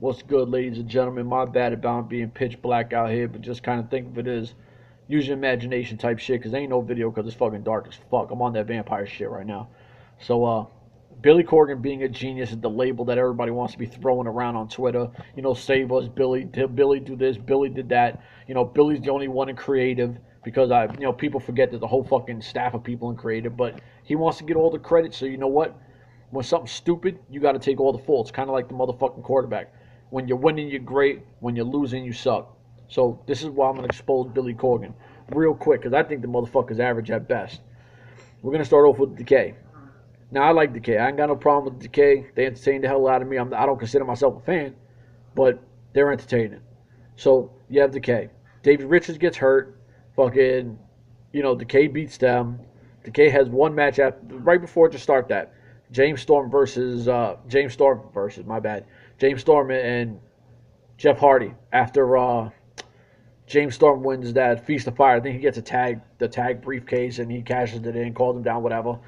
What's good, ladies and gentlemen? My bad about being pitch black out here, but just kind of think of it as use your imagination type shit, because ain't no video because it's fucking dark as fuck. I'm on that vampire shit right now. So, Billy Corgan being a genius is the label that everybody wants to be throwing around on Twitter. Save us, Billy. Did Billy do this? Billy did that. Billy's the only one in creative because people forget there's a whole fucking staff of people in creative, but he wants to get all the credit. So you know what? When something's stupid, you got to take all the faults. Kind of like the motherfucking quarterback. When you're winning, you're great. When you're losing, you suck. So this is why I'm going to expose Billy Corgan real quick, because I think the motherfucker's average at best. We're going to start off with Decay. Now, I like Decay. I ain't got no problem with Decay. They entertain the hell out of me. I don't consider myself a fan, but they're entertaining. So you have Decay. David Richards gets hurt. Fucking, Decay beats them. Decay has one match right before to start that. James Storm versus my bad. James Storm and Jeff Hardy. After James Storm wins that Feast of Fire, I think he gets the tag briefcase, and he cashes it in, calls him down, whatever.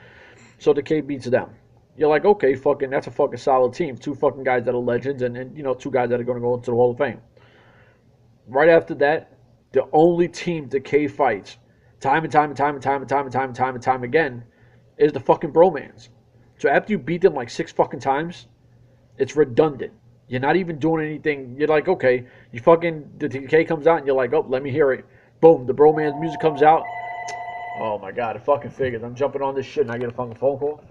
So Decay beats them. You're like, okay, fucking, that's a fucking solid team. Two fucking guys that are legends, and two guys that are going to go into the Hall of Fame. Right after that, the only team Decay fights, time and time again, is the fucking Bromans. So after you beat them like 6 fucking times, it's redundant. You're not even doing anything. You're like, okay, the Decay comes out, and you're like, oh, let me hear it. Boom, the Bromance music comes out. Oh my god, it fucking figures. I'm jumping on this shit and I get a fucking phone call.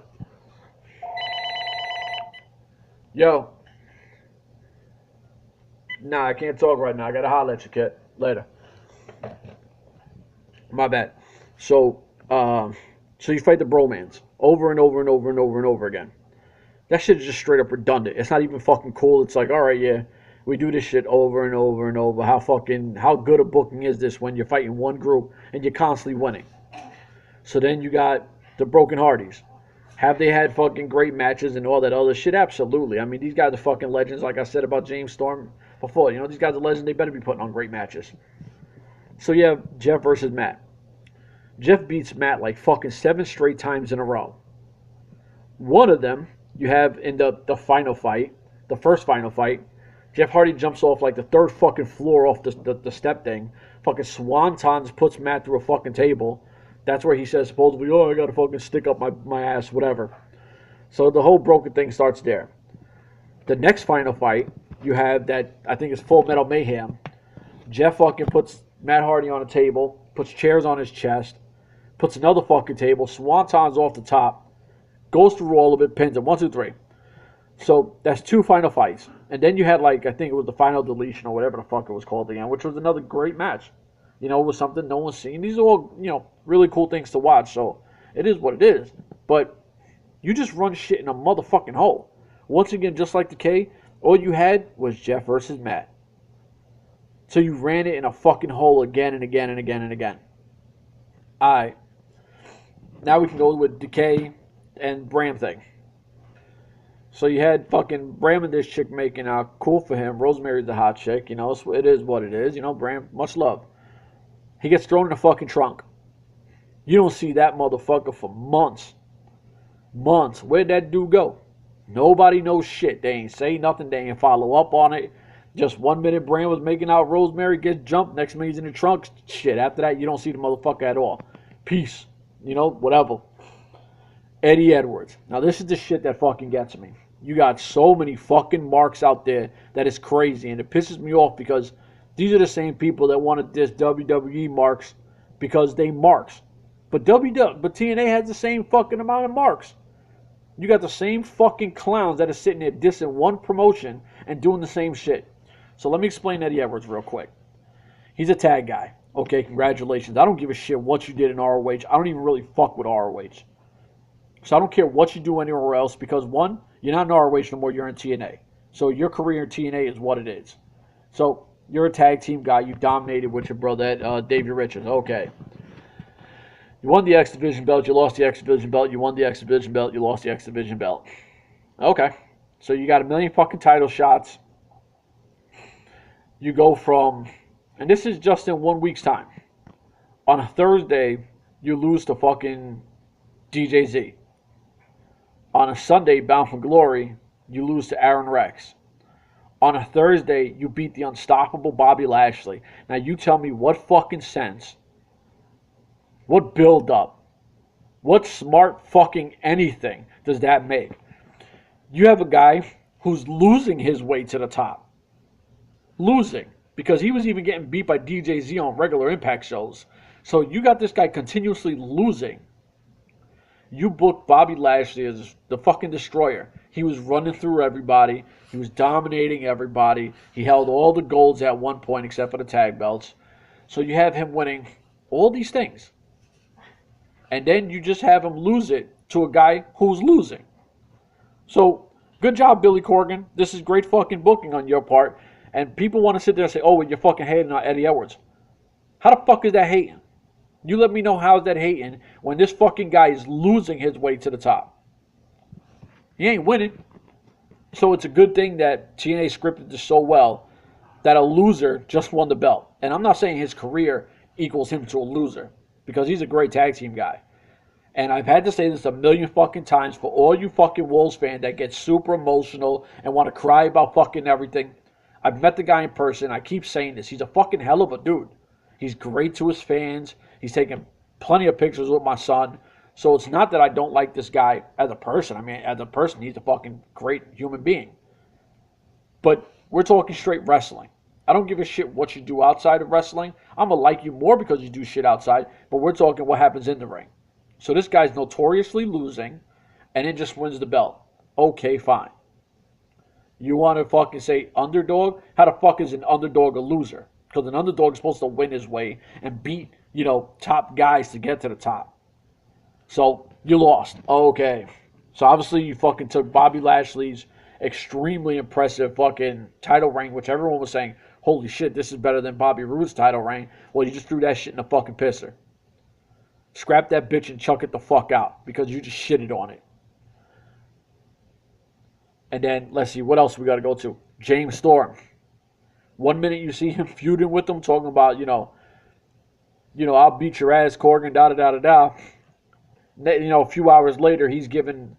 Yo. Nah, I can't talk right now. I gotta holler at you, kid. Later. My bad. So you fight the Bromans over and over and over and over and over again. That shit is just straight up redundant. It's not even fucking cool. It's like, alright, yeah, we do this shit over and over and over. How good a booking is this when you're fighting one group and you're constantly winning? So then you got the Broken Hardys. Have they had fucking great matches and all that other shit? Absolutely. I mean, these guys are fucking legends, like I said about James Storm before. These guys are legends. They better be putting on great matches. So you have Jeff versus Matt. Jeff beats Matt like fucking 7 straight times in a row. One of them, you have in the final fight, the first final fight, Jeff Hardy jumps off like the 3rd fucking floor off the step thing. Fucking swantons puts Matt through a fucking table. That's where he says supposedly, oh, I gotta fucking stick up my ass, whatever. So the whole broken thing starts there. The next final fight, you have that, I think it's Full Metal Mayhem. Jeff fucking puts Matt Hardy on a table, puts chairs on his chest, puts another fucking table, swantons off the top, goes through all of it, pins him. 1, 2, 3. So that's 2 final fights. And then you had, like, I think it was the final deletion or whatever the fuck it was called again, which was another great match. It was something no one's seen. These are all, really cool things to watch. So it is what it is. But you just run shit in a motherfucking hole. Once again, just like Decay, all you had was Jeff versus Matt. So you ran it in a fucking hole again and again and again and again. Alright. Now we can go with Decay and Bram thing. So you had fucking Bram and this chick making out. Cool for him. Rosemary's the hot chick. It is what it is. Bram, much love. He gets thrown in the fucking trunk. You don't see that motherfucker for months. Months. Where'd that dude go? Nobody knows shit. They ain't say nothing. They ain't follow up on it. Just 1 minute Bram was making out Rosemary, gets jumped. Next minute he's in the trunk. Shit. After that, you don't see the motherfucker at all. Peace. Whatever. Eddie Edwards. Now this is the shit that fucking gets me. You got so many fucking marks out there that is crazy. And it pisses me off because these are the same people that wanted this WWE marks because they marks. But TNA has the same fucking amount of marks. You got the same fucking clowns that are sitting there dissing one promotion and doing the same shit. So let me explain Eddie Edwards real quick. He's a tag guy. Okay, congratulations. I don't give a shit what you did in ROH. I don't even really fuck with ROH. So I don't care what you do anywhere else because, one, you're not in ROH no more, you're in TNA. So your career in TNA is what it is. So you're a tag team guy. You dominated with your brother, David Richards. Okay. You won the X Division belt. You lost the X Division belt. You won the X Division belt. You lost the X Division belt. Okay. So you got a million fucking title shots. You go from, and this is just in 1 week's time. On a Thursday, you lose to fucking DJZ. On a Sunday, Bound for Glory, you lose to Aaron Rex. On a Thursday, you beat the unstoppable Bobby Lashley. Now you tell me what fucking sense, what build up, what smart fucking anything does that make? You have a guy who's losing his way to the top. Losing. Because he was even getting beat by DJZ on regular Impact shows. So you got this guy continuously losing. You booked Bobby Lashley as the fucking destroyer. He was running through everybody. He was dominating everybody. He held all the golds at one point except for the tag belts. So you have him winning all these things. And then you just have him lose it to a guy who's losing. So, good job, Billy Corgan. This is great fucking booking on your part. And people want to sit there and say, oh, well, you're fucking hating on Eddie Edwards. How the fuck is that hating? You let me know how's that hating when this fucking guy is losing his way to the top. He ain't winning. So it's a good thing that TNA scripted this so well that a loser just won the belt. And I'm not saying his career equals him to a loser, because he's a great tag team guy. And I've had to say this a million fucking times for all you fucking Wolves fans that get super emotional and want to cry about fucking everything. I've met the guy in person. I keep saying this. He's a fucking hell of a dude. He's great to his fans. He's taken plenty of pictures with my son. So it's not that I don't like this guy as a person. I mean, as a person, he's a fucking great human being. But we're talking straight wrestling. I don't give a shit what you do outside of wrestling. I'm going to like you more because you do shit outside. But we're talking what happens in the ring. So this guy's notoriously losing and then just wins the belt. Okay, fine. You want to fucking say underdog? How the fuck is an underdog a loser? Because an underdog is supposed to win his way and beat, top guys to get to the top. So you lost. Okay. So obviously you fucking took Bobby Lashley's extremely impressive fucking title reign, which everyone was saying, holy shit, this is better than Bobby Roode's title reign. Well, you just threw that shit in a fucking pisser. Scrap that bitch and chuck it the fuck out because you just shitted on it. And then, let's see, what else we got to go to? James Storm. 1 minute you see him feuding with them, talking about, I'll beat your ass, Corgan, da-da-da-da-da. A few hours later, he's giving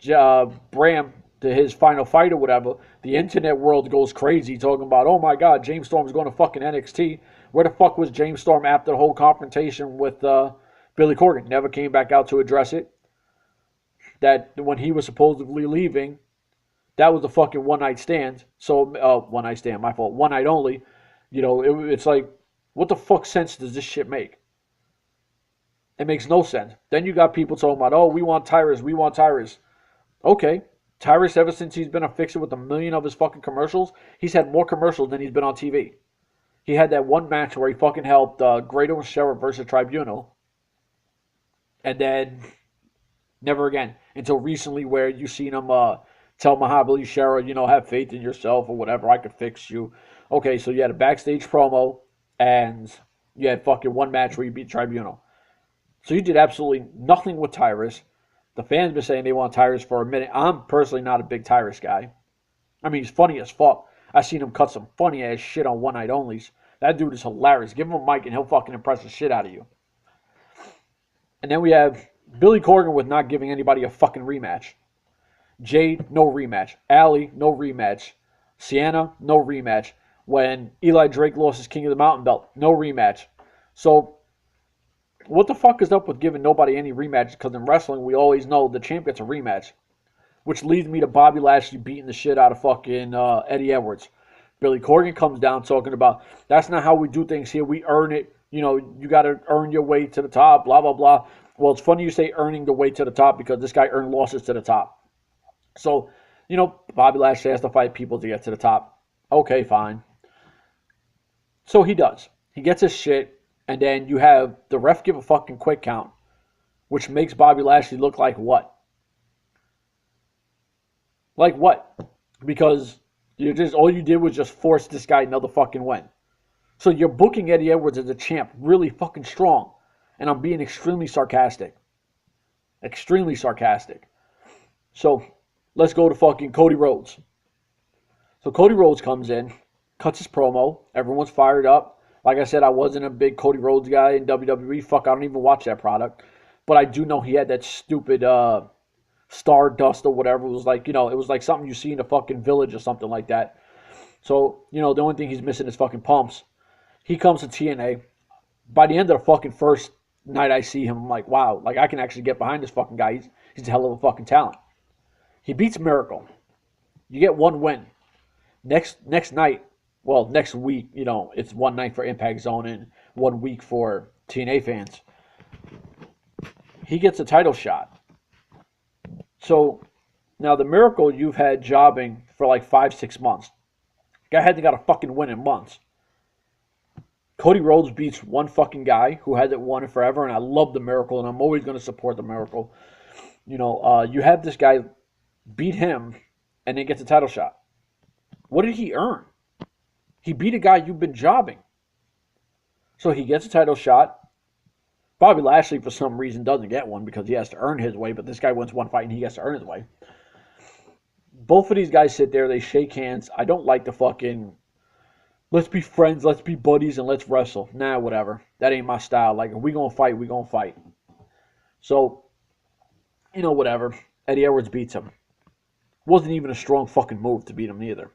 Bram to his final fight or whatever. The internet world goes crazy, talking about, oh my God, James Storm's going to fucking NXT. Where the fuck was James Storm after the whole confrontation with Billy Corgan? Never came back out to address it. That when he was supposedly leaving, that was a fucking one-night stand. So, one-night stand, my fault. One night only. It's like, what the fuck sense does this shit make? It makes no sense. Then you got people talking about, oh, we want Tyrus, we want Tyrus. Okay. Tyrus, ever since he's been a fixer with 1 million of his fucking commercials, he's had more commercials than he's been on TV. He had that one match where he fucking helped Grado and Sheriff versus Tribunal. And then, never again. Until recently where you seen him tell Mahabali Shera, have faith in yourself or whatever, I could fix you. Okay, so you had a backstage promo and you had fucking one match where you beat Tribunal. So you did absolutely nothing with Tyrus. The fans been saying they want Tyrus for a minute. I'm personally not a big Tyrus guy. I mean, he's funny as fuck. I seen him cut some funny ass shit on one night onlys. That dude is hilarious. Give him a mic and he'll fucking impress the shit out of you. And then we have Billy Corgan with not giving anybody a fucking rematch. Jade, no rematch. Allie, no rematch. Sienna, no rematch. When Eli Drake lost his King of the Mountain belt, no rematch. So, what the fuck is up with giving nobody any rematches? Because in wrestling, we always know the champ gets a rematch. Which leads me to Bobby Lashley beating the shit out of fucking Eddie Edwards. Billy Corgan comes down talking about, that's not how we do things here. We earn it. You got to earn your way to the top, blah, blah, blah. Well, it's funny you say earning the way to the top because this guy earned losses to the top. So, Bobby Lashley has to fight people to get to the top. Okay, fine. So he does. He gets his shit. And then you have the ref give a fucking quick count, which makes Bobby Lashley look like what? Like what? Because all you did was just force this guy another fucking win. So you're booking Eddie Edwards as a champ really fucking strong. And I'm being extremely sarcastic. Extremely sarcastic. So let's go to fucking Cody Rhodes. So Cody Rhodes comes in, cuts his promo. Everyone's fired up. Like I said, I wasn't a big Cody Rhodes guy in WWE. Fuck, I don't even watch that product. But I do know he had that stupid Stardust or whatever. It was like, it was like something you see in a fucking village or something like that. So, the only thing he's missing is fucking pumps. He comes to TNA. By the end of the fucking first night I see him, I'm like, wow, like I can actually get behind this fucking guy. He's a hell of a fucking talent. He beats Miracle. You get one win. Next night, well, next week, it's one night for Impact Zone and 1 week for TNA fans. He gets a title shot. So now the Miracle you've had jobbing for like 5-6 months. Guy hadn't got a fucking win in months. Cody Rhodes beats one fucking guy who hasn't won it forever, and I love the Miracle, and I'm always going to support the Miracle. You have this guy beat him, and then gets a title shot. What did he earn? He beat a guy you've been jobbing. So he gets a title shot. Bobby Lashley, for some reason, doesn't get one because he has to earn his way, but this guy wins one fight and he has to earn his way. Both of these guys sit there, they shake hands. I don't like the fucking, let's be friends, let's be buddies, and let's wrestle. Nah, whatever. That ain't my style. Like, if we gonna fight, we gonna fight. So, whatever. Eddie Edwards beats him. Wasn't even a strong fucking move to beat him either.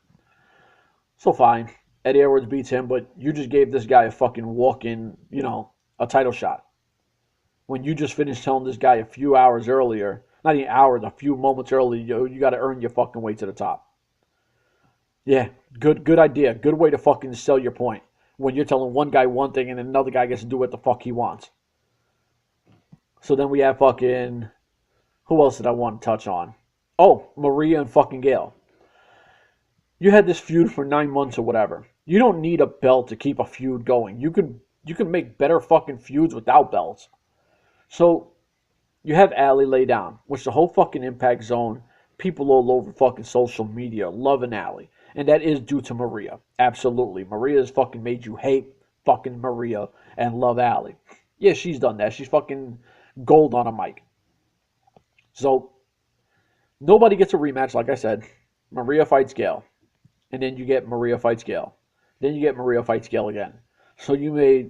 So fine. Eddie Edwards beats him, but you just gave this guy a fucking walk-in, a title shot. When you just finished telling this guy a few hours earlier, not even hours, a few moments earlier, you got to earn your fucking way to the top. Yeah, good idea. Good way to fucking sell your point. When you're telling one guy one thing and another guy gets to do what the fuck he wants. So then we have fucking, who else did I want to touch on? Oh, Maria and fucking Gail. You had this feud for 9 months or whatever. You don't need a belt to keep a feud going. You can make better fucking feuds without belts. So you have Allie lay down, which the whole fucking Impact Zone, people all over fucking social media loving Allie. And that is due to Maria. Absolutely. Maria has fucking made you hate fucking Maria and love Allie. Yeah, she's done that. She's fucking gold on a mic. So nobody gets a rematch, like I said. Maria fights Gail. And then you get Maria fights Gail. Then you get Maria fights Gail again. So you made,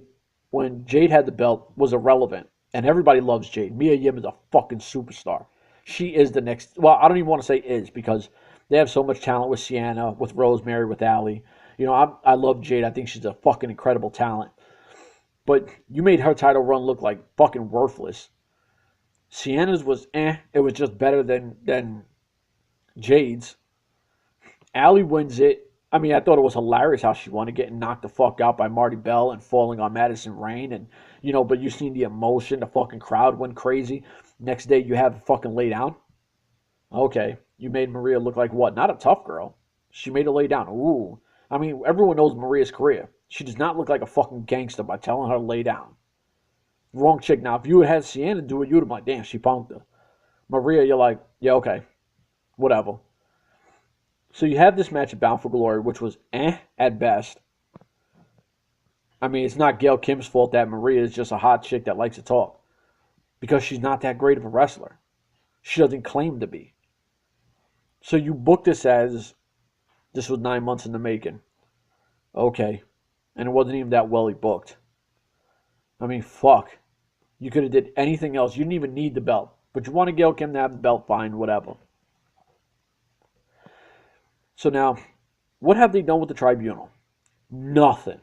when Jade had the belt, was irrelevant. And everybody loves Jade. Mia Yim is a fucking superstar. She is the next, well, I don't even want to say is, because they have so much talent with Sienna, with Rosemary, with Allie. I love Jade. I think she's a fucking incredible talent. But you made her title run look like fucking worthless. Sienna's was It was just better than Jade's. Allie wins it. I mean, I thought it was hilarious how she won it, getting knocked the fuck out by Marty Bell and falling on Madison Rayne. And, but you seen the emotion. The fucking crowd went crazy. Next day, you have fucking lay down. Okay. You made Maria look like what? Not a tough girl. She made her lay down. Ooh. I mean, everyone knows Maria's career. She does not look like a fucking gangster by telling her to lay down. Wrong chick. Now, if you had Sienna do it, you would have been like, damn, she punked her. Maria, you're like, yeah, okay. Whatever. So you have this match at Bound for Glory, which was at best. I mean, it's not Gail Kim's fault that Maria is just a hot chick that likes to talk. Because she's not that great of a wrestler. She doesn't claim to be. So you book this as, this was 9 months in the making. Okay. And it wasn't even that well booked. I mean, fuck. You could have did anything else. You didn't even need the belt. But you wanted Gail Kim to have the belt, fine, whatever. So now, what have they done with the tribunal? Nothing.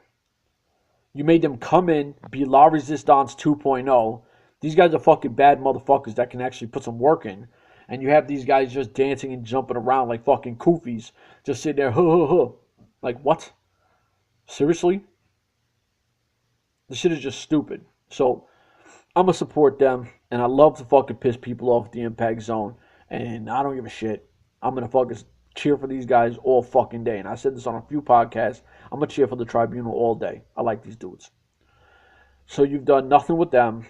You made them come in, be La Resistance 2.0. These guys are fucking bad motherfuckers that can actually put some work in. And you have these guys just dancing and jumping around like fucking koofies. Just sitting there, Like, what? Seriously? This shit is just stupid. So, I'm going to support them. And I love to fucking piss people off at the Impact Zone. And I don't give a shit. I'm going to fucking cheer for these guys all fucking day. And I said this on a few podcasts. I'm going to cheer for the Tribunal all day. I like these dudes. So you've done nothing with them.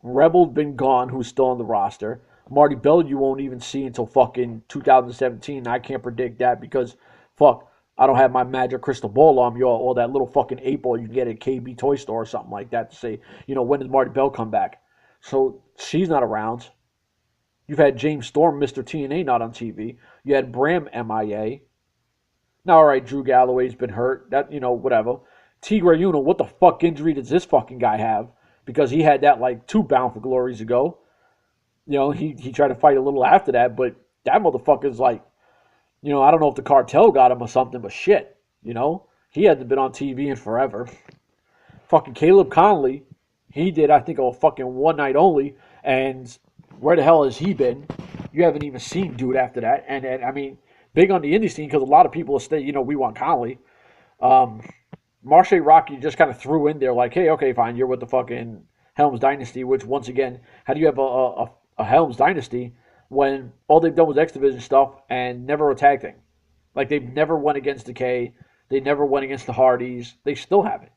Rebel's been gone, who's still on the roster. Marty Bell you won't even see until fucking 2017. I can't predict that because, fuck, I don't have my magic crystal ball on me or that little fucking 8-ball you can get at KB Toy Store or something like that to say, when does Marty Bell come back? So she's not around. You've had James Storm, Mr. TNA, not on TV. You had Bram MIA. Now, all right, Drew Galloway's been hurt. That, whatever. Tigre Uno, what the fuck injury does this fucking guy have? Because he had that like 2 Bound for Glories ago. He tried to fight a little after that, but that motherfucker's like, I don't know if the cartel got him or something, but shit. You know, he hadn't been on TV in forever. Fucking Caleb Conley, he did, I think, a fucking one night only. And where the hell has he been? You haven't even seen dude after that. And I mean, big on the indie scene because a lot of people say, you know, we want Conley. Marche Rocky just kind of threw in there like, hey, okay, fine, you're with the fucking Helms Dynasty, which once again, how do you have a Helms Dynasty when all they've done was X Division stuff and never a tag thing? Like they've never went against Decay, they never went against the Hardys, they still haven't.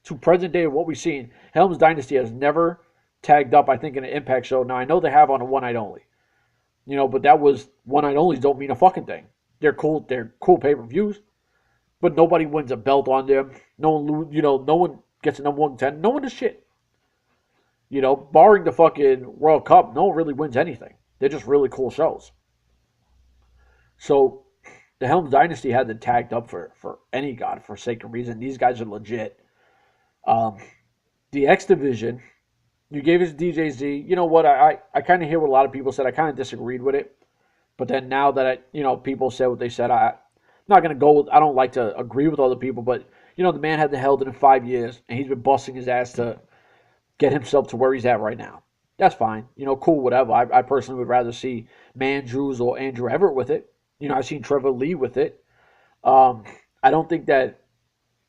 To present day of what we've seen, Helms Dynasty has never tagged up, I think, in an Impact show. Now I know they have on a one night only. You know, but that was one night onlys don't mean a fucking thing. They're cool pay-per-views. But nobody wins a belt on them. No one, no one gets a number 110. No one does shit. You know, barring the fucking World Cup, no one really wins anything. They're just really cool shows. So, the Helms Dynasty hasn't tagged up for any godforsaken reason. These guys are legit. The X Division, you gave us DJZ. You know what? I kind of hear what a lot of people said. I kind of disagreed with it. But then now that, people said what they said, I'm not going to go with, I don't like to agree with other people, but, the man hasn't held it in 5 years, and he's been busting his ass to get himself to where he's at right now. That's fine. Cool, whatever. I personally would rather see Mandrews or Andrew Everett with it. I've seen Trevor Lee with it. I don't think that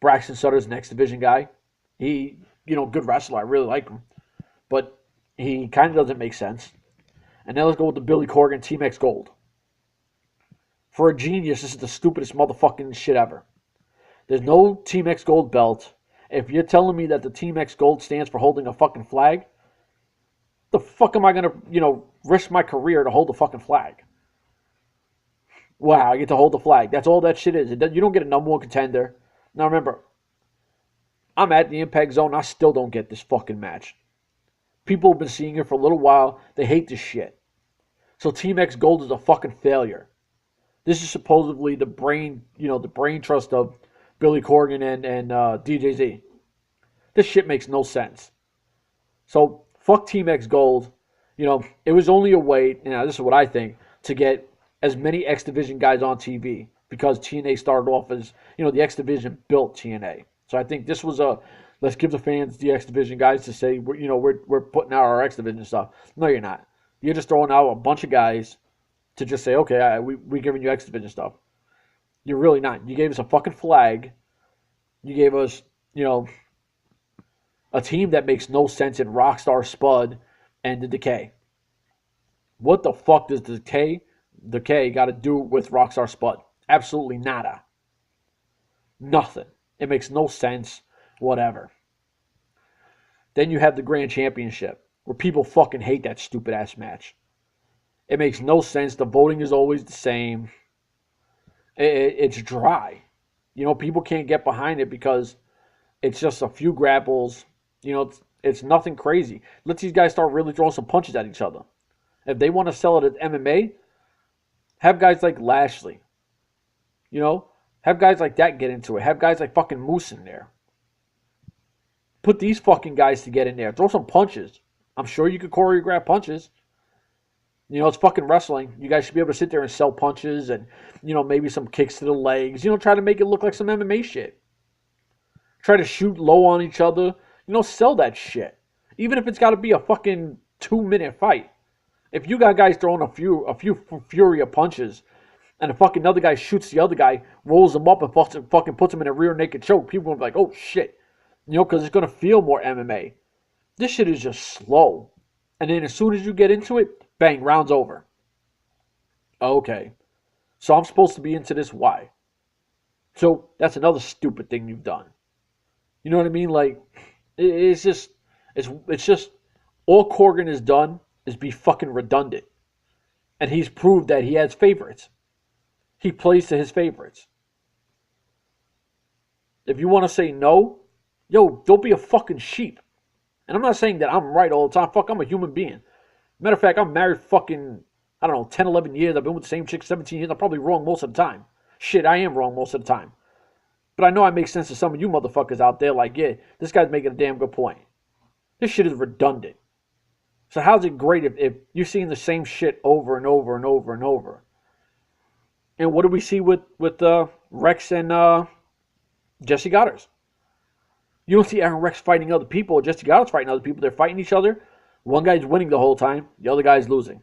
Braxton Sutter's an X Division guy. He, good wrestler. I really like him. But he kind of doesn't make sense. And now let's go with the Billy Corgan Team X Gold. For a genius, this is the stupidest motherfucking shit ever. There's no Team X Gold belt. If you're telling me that the Team X Gold stands for holding a fucking flag, the fuck am I going to, risk my career to hold the fucking flag? Wow, I get to hold the flag. That's all that shit is. You don't get a number one contender. Now remember, I'm at the Impact Zone. I still don't get this fucking match. People have been seeing it for a little while. They hate this shit. So Team X Gold is a fucking failure. This is supposedly the brain trust of Billy Corgan and DJZ. This shit makes no sense. So, fuck Team X Gold. It was only a way, this is what I think, to get as many X Division guys on TV. Because TNA started off as, the X Division built TNA. So I think this was let's give the fans the X Division guys to say, we're putting out our X Division stuff. No, you're not. You're just throwing out a bunch of guys to just say, okay, we're giving you X Division stuff. You're really not. You gave us a fucking flag. You gave us, a team that makes no sense in Rockstar Spud and the Decay. What the fuck does the Decay got to do with Rockstar Spud? Absolutely nada. Nothing. It makes no sense. Whatever. Then you have the Grand Championship, where people fucking hate that stupid ass match. It makes no sense. The voting is always the same. It's dry. People can't get behind it because it's just a few grapples. It's nothing crazy. Let these guys start really throwing some punches at each other. If they want to sell it as MMA, have guys like Lashley. Have guys like that get into it. Have guys like fucking Moose in there. Put these fucking guys to get in there. Throw some punches. I'm sure you could choreograph punches. It's fucking wrestling. You guys should be able to sit there and sell punches and, maybe some kicks to the legs. Try to make it look like some MMA shit. Try to shoot low on each other. Sell that shit. Even if it's got to be a fucking 2-minute fight. If you got guys throwing a few fury of punches and the fucking other guy shoots the other guy, rolls them up and fucking puts him in a rear naked choke, people will be like, oh shit. Because it's going to feel more MMA. This shit is just slow. And then as soon as you get into it, bang, round's over. Okay. So I'm supposed to be into this. Why? So that's another stupid thing you've done. You know what I mean? Like, it's just all Corgan has done is be fucking redundant. And he's proved that he has favorites. He plays to his favorites. If you want to say no, don't be a fucking sheep. And I'm not saying that I'm right all the time. Fuck, I'm a human being. Matter of fact, I'm married fucking, 10, 11 years. I've been with the same chick 17 years. I'm probably wrong most of the time. Shit, I am wrong most of the time. But I know I make sense to some of you motherfuckers out there like, yeah, this guy's making a damn good point. This shit is redundant. So how's it great if you're seeing the same shit over and over and over and over? And what do we see with Rex and Jesse Goddard? You don't see Aaron Rex fighting other people or Jesse Goddard fighting other people. They're fighting each other. One guy's winning the whole time. The other guy's losing.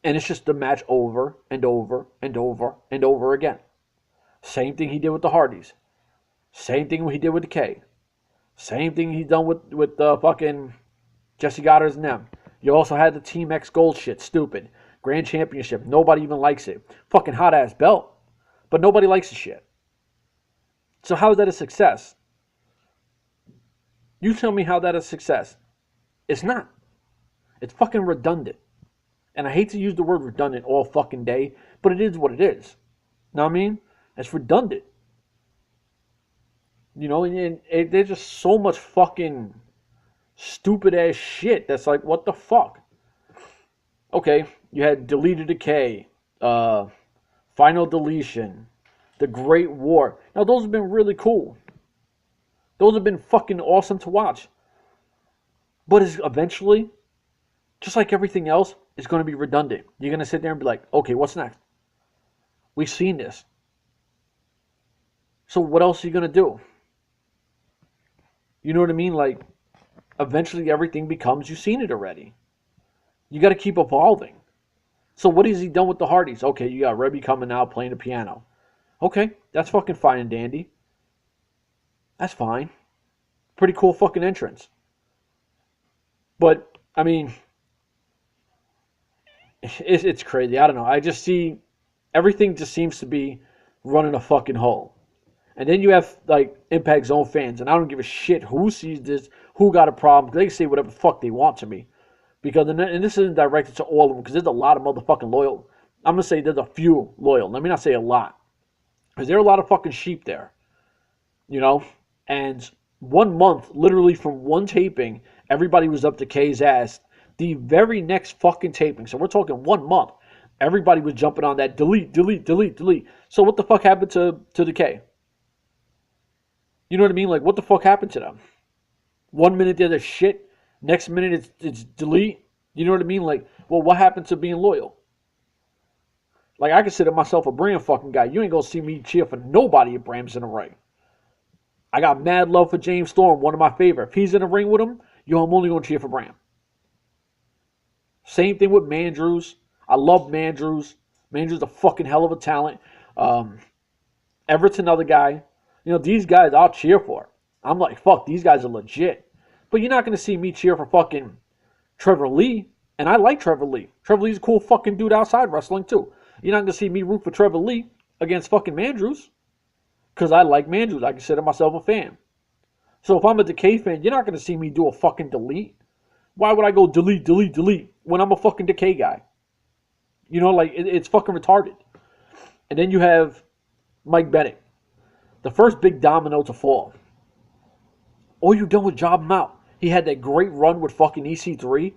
And it's just the match over and over and over and over again. Same thing he did with the Hardys. Same thing he did with the K. Same thing he done with the fucking Jesse Goddard and them. You also had the Team X Gold shit. Stupid. Grand Championship. Nobody even likes it. Fucking hot ass belt. But nobody likes the shit. So how is that a success? You tell me how that is a success. It's not. It's fucking redundant. And I hate to use the word redundant all fucking day, but it is what it is. Know what I mean? It's redundant. You know, and there's just so much fucking stupid ass shit that's like, what the fuck? Okay, you had Deleted Decay, Final Deletion, The Great War. Now, those have been really cool. Those have been fucking awesome to watch. But it's eventually, just like everything else, it's going to be redundant. You're going to sit there and be like, okay, what's next? We've seen this. So what else are you going to do? You know what I mean? Like, eventually everything becomes, you've seen it already. You got to keep evolving. So what has he done with the Hardys? Okay, you got Rebby coming out playing the piano. Okay, that's fucking fine and dandy. That's fine. Pretty cool fucking entrance. But, I mean, it's crazy. I don't know. I just see everything just seems to be running a fucking hole. And then you have, like, Impact Zone fans, and I don't give a shit who sees this, who got a problem. They can say whatever the fuck they want to me. Because, and this isn't directed to all of them, because there's a lot of motherfucking loyal. I'm going to say there's a few loyal. Let me not say a lot. Because there are a lot of fucking sheep there. You know? And 1 month, literally from one taping, everybody was up to K's ass. The very next fucking taping, so we're talking 1 month, everybody was jumping on that delete, delete, delete, delete. So what the fuck happened to the K? You know what I mean? Like, what the fuck happened to them? 1 minute they're the shit, next minute it's delete. You know what I mean? Like, well, what happened to being loyal? Like, I consider myself a Bram fucking guy. You ain't gonna see me cheer for nobody if Bram's in the ring. I got mad love for James Storm, one of my favorite. If he's in the ring with him, yo, I'm only gonna cheer for Bram. Same thing with Mandrews. I love Mandrews. Mandrews a fucking hell of a talent. Everett's another guy. You know, these guys I'll cheer for. I'm like, fuck, these guys are legit. But you're not going to see me cheer for fucking Trevor Lee. And I like Trevor Lee. Trevor Lee's a cool fucking dude outside wrestling, too. You're not going to see me root for Trevor Lee against fucking Mandrews. Because I like Mandrews. I consider myself a fan. So if I'm a Decay fan, you're not going to see me do a fucking delete. Why would I go delete, delete, delete when I'm a fucking Decay guy? You know, like, it's fucking retarded. And then you have Mike Bennett. The first big domino to fall. All you done was job him out. He had that great run with fucking EC3.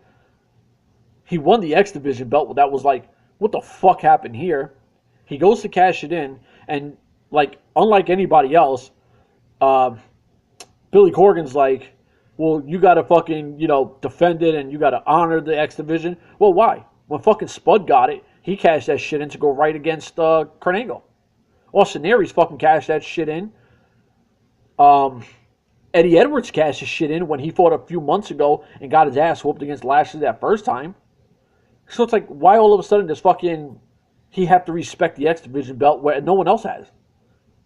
He won the X Division belt. That was like, what the fuck happened here? He goes to cash it in. And, like, unlike anybody else, Billy Corgan's like, well, you got to fucking, you know, defend it and you got to honor the X Division. Well, why? When fucking Spud got it, he cashed that shit in to go right against Kurt Angle. Austin Aries fucking cashed that shit in. Eddie Edwards cashed his shit in when he fought a few months ago and got his ass whooped against Lashley that first time. So it's like, why all of a sudden does fucking he have to respect the X Division belt where no one else has?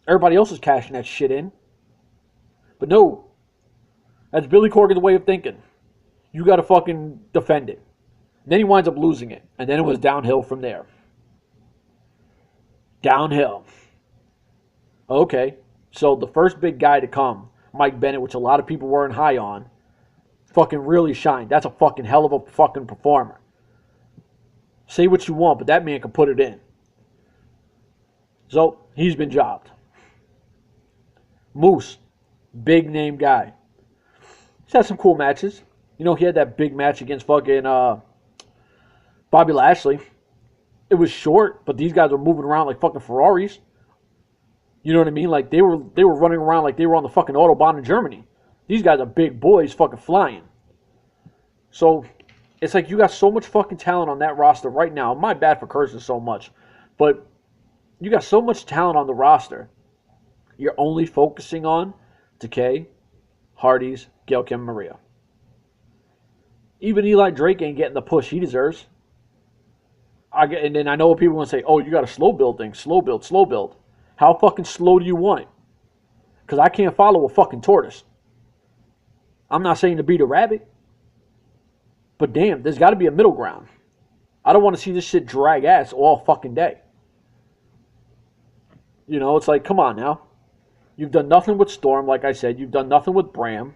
Everybody else is cashing that shit in. But no. That's Billy Corgan's way of thinking. You got to fucking defend it. And then he winds up losing it. And then it was downhill from there. Downhill. Okay. So the first big guy to come, Mike Bennett, which a lot of people weren't high on, fucking really shined. That's a fucking hell of a fucking performer. Say what you want, but that man can put it in. So, he's been jobbed. Moose, big name guy. He's had some cool matches. You know, he had that big match against fucking Bobby Lashley. It was short, but these guys were moving around like fucking Ferraris. You know what I mean? Like, they were running around like they were on the fucking Autobahn in Germany. These guys are big boys fucking flying. So, it's like you got so much fucking talent on that roster right now. My bad for cursing so much. But You got so much talent on the roster. You're only focusing on Decay, Hardy's, Gail Kim, Maria. Even Eli Drake ain't getting the push he deserves. And then I know people want to say, oh, you got a slow build thing. Slow build, slow build. How fucking slow do you want it? Because I can't follow a fucking tortoise. I'm not saying to beat a rabbit. But damn, there's got to be a middle ground. I don't want to see this shit drag ass all fucking day. You know, it's like, come on now. You've done nothing with Storm, like I said. You've done nothing with Bram.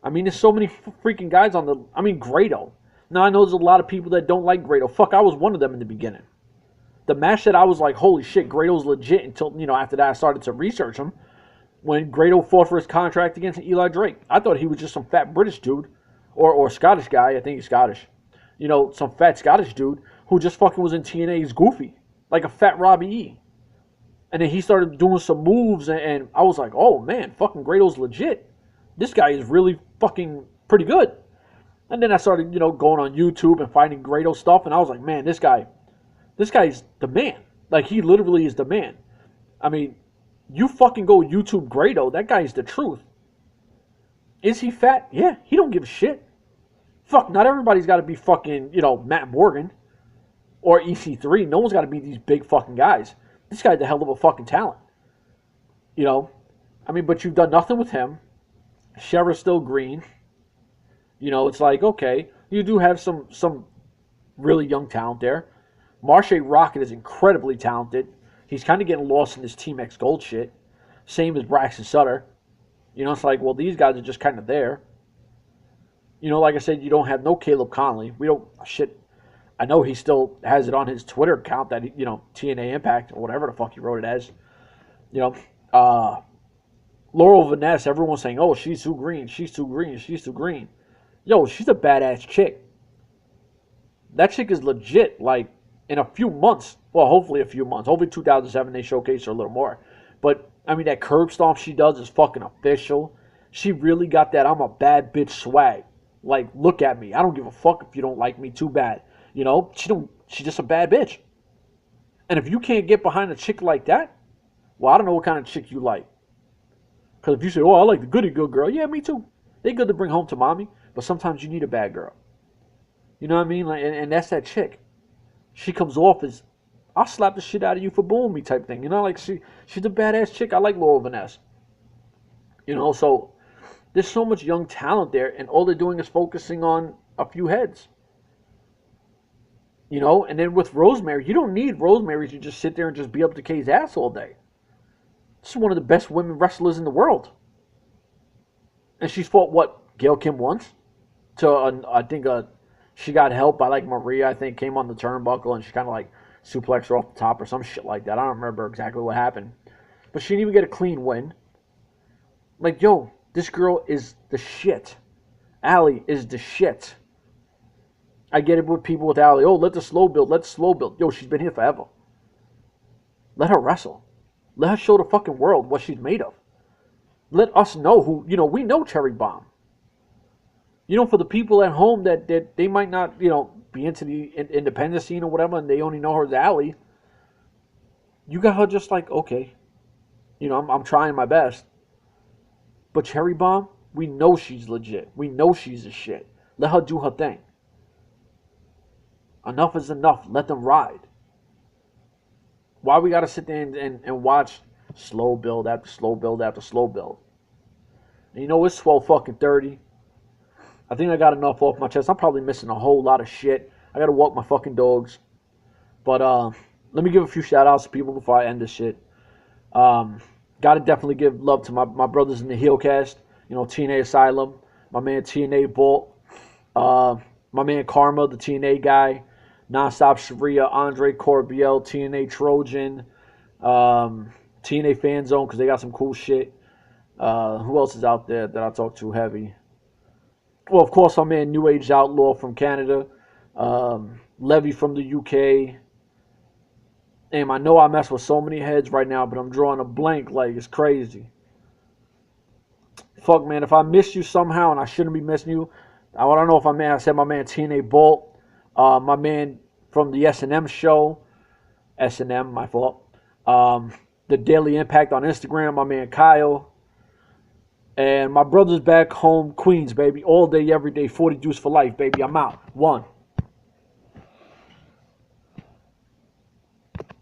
I mean, there's so many freaking guys on the... I mean, Grado. Now, I know there's a lot of people that don't like Grado. Fuck, I was one of them in the beginning. The match that I was like, holy shit, Grado's legit until, you know, after that I started to research him. When Grado fought for his contract against Eli Drake. I thought he was just some fat British dude. Or Scottish guy. I think he's Scottish. You know, some fat Scottish dude who just fucking was in TNA's goofy. Like a fat Robbie E. And then he started doing some moves, and I was like, oh man, fucking Grado's legit. This guy is really fucking pretty good. And then I started, you know, going on YouTube and finding Grado stuff, and I was like, man, this guy's the man. Like, he literally is the man. I mean, you fucking go YouTube Grado, that guy is the truth. Is he fat? Yeah, he don't give a shit. Fuck, not everybody's got to be fucking, you know, Matt Morgan or EC3. No one's got to be these big fucking guys. This guy's a hell of a fucking talent. You know? I mean, but you've done nothing with him. Shera's still green. You know, it's like, okay, you do have some really young talent there. Marshe Rocket is incredibly talented. He's kind of getting lost in this Team X Gold shit. Same as Braxton Sutter. You know, it's like, well, these guys are just kind of there. You know, like I said, you don't have no Caleb Conley. We don't, shit. I know he still has it on his Twitter account that, you know, TNA Impact or whatever the fuck he wrote it as. You know, Laurel Vanessa, everyone's saying, oh, she's too green, she's too green, she's too green. Yo, she's a badass chick. That chick is legit, like, in a few months, well, hopefully a few months, hopefully 2007 they showcase her a little more. But, I mean, that curb stomp she does is fucking official. She really got that I'm a bad bitch swag. Like, look at me. I don't give a fuck if you don't like me, too bad. You know, she's just a bad bitch. And if you can't get behind a chick like that, well, I don't know what kind of chick you like. Because if you say, oh, I like the goody good girl, yeah, me too. They're good to bring home to mommy, but sometimes you need a bad girl. You know what I mean? Like, and that's that chick. She comes off as, I'll slap the shit out of you for booing me type thing. You know, like, she's a badass chick. I like Laurel Vanessa. You know, so there's so much young talent there, and all they're doing is focusing on a few heads. You know, and then with Rosemary, you don't need Rosemary to just sit there and just beat up Decay's ass all day. She's one of the best women wrestlers in the world. And she's fought, what, Gail Kim once? I think she got help by, like, Maria, I think, came on the turnbuckle, and she kind of, like, suplexed her off the top or some shit like that. I don't remember exactly what happened. But she didn't even get a clean win. Like, yo, this girl is the shit. Allie is the shit. I get it with people with Allie. Oh, let the slow build. Let the slow build. Yo, she's been here forever. Let her wrestle. Let her show the fucking world what she's made of. Let us know who, you know, we know Cherry Bomb. You know, for the people at home that they might not, you know, be into the independent scene or whatever, and they only know her as Allie, you got her just like, okay, you know, I'm trying my best. But Cherry Bomb, we know she's legit. We know she's a shit. Let her do her thing. Enough is enough. Let them ride. Why we gotta sit there and watch slow build after slow build after slow build? And you know, it's 12:30. I think I got enough off my chest. I'm probably missing a whole lot of shit. I gotta walk my fucking dogs. But let me give a few shout outs to people before I end this shit. Gotta definitely give love to my brothers in the Heelcast. You know, TNA Asylum, my man TNA Bolt, my man Karma, the TNA guy, Nonstop Sharia, Andre Corbiel, TNA Trojan, TNA Fan Zone, because they got some cool shit. Who else is out there that I talk to heavy? Well, of course, my man New Age Outlaw from Canada, Levy from the UK. Damn, I know I mess with so many heads right now, but I'm drawing a blank like it's crazy. Fuck, man, if I missed you somehow, and I shouldn't be missing you, I don't know if I said my man TNA Bolt, my man from the S&M show, S&M, my fault, The Daily Impact on Instagram, my man Kyle. And my brother's back home, Queens, baby. All day, every day, 40 Juice for life, baby. I'm out. One.